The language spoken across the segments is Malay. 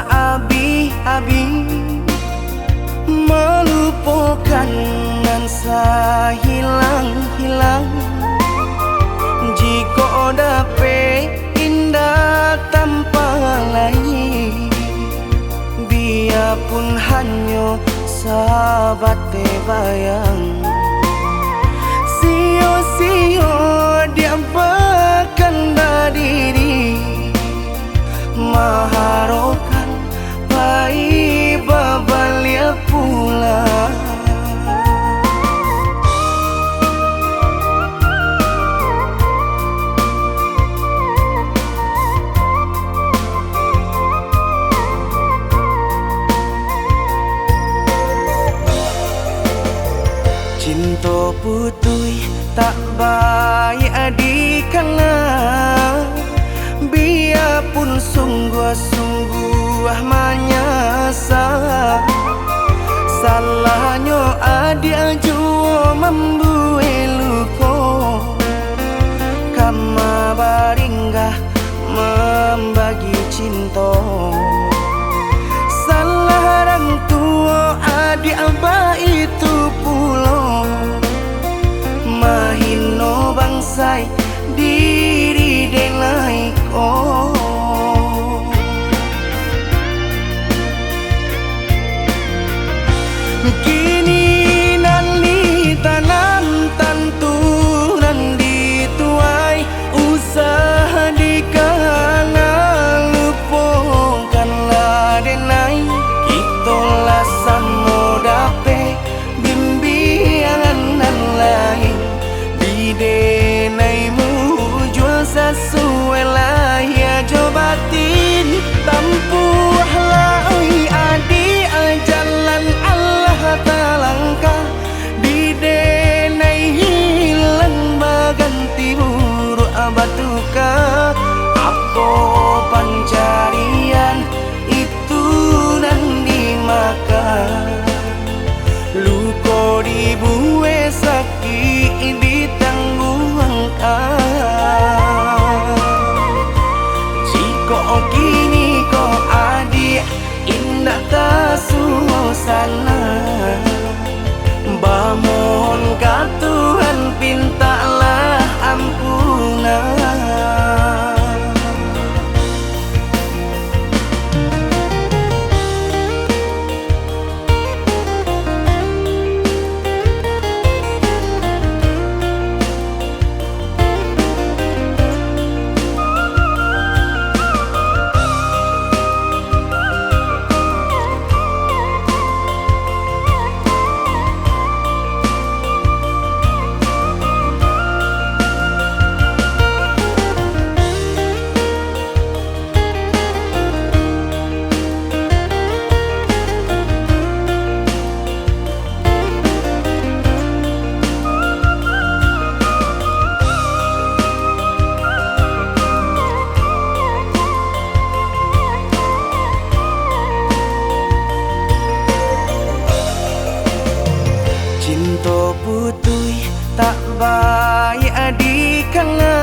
abi-abi melupakan nan hilang-hilang. Jika dapat indah tanpa lain, biarpun hanya sahabat bayang. Sio-sio dia berkanda diri, maharokan baik babalia pula. Cinta putui tak baik adikana, biarpun sungguh-sungguh menyasa. Salahnya adik jua membuat luka, kama baringgah membagi cinta. Salah orang tua adik abah itu pulau, mahino bangsai diri denai ko. Kini nali tanam tantu nan dituai, usaha dikana lupakanlah denai. Itolah samo dape bimbingan nan lain, bidenaimu jual sesuai lah ya jobatin. Tampuhlah oi adi jalan Allah talangkah, bidenai hilang baganti buruk abatuka. Apa pencarian itu nan dimakan, luka dibuat sakit ditangguhkan. Jika kini kau adik indah tak suasana, bamohon ka Tuhan pintalah ampunan. Cinta putui tak baik adikana,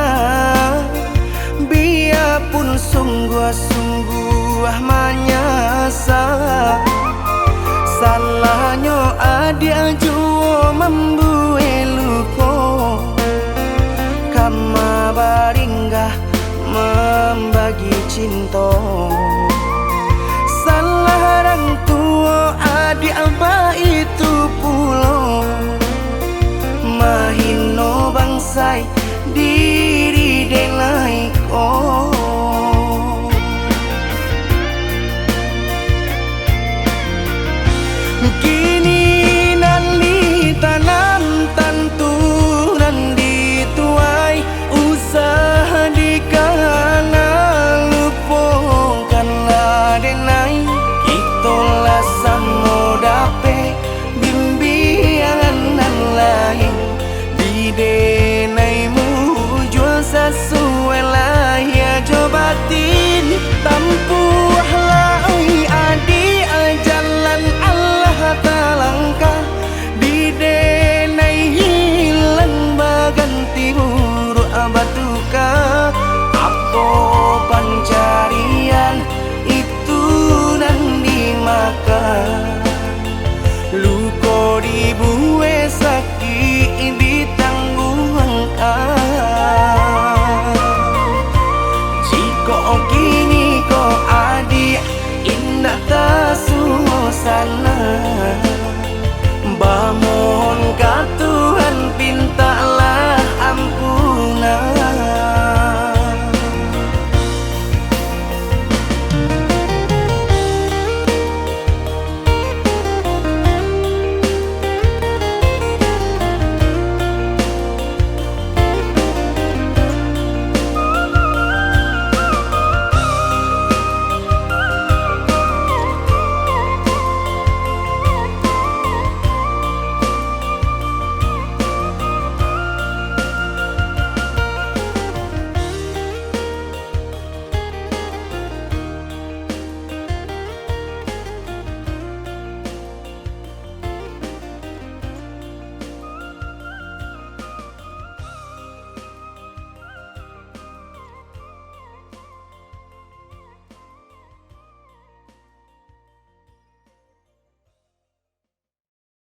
biarpun sungguh-sungguh menyasa. Salahnya adik jua membuat luka, kama baringgah membagi cinta. Salah orang tua adik abah itu pulau, mahino bangsai di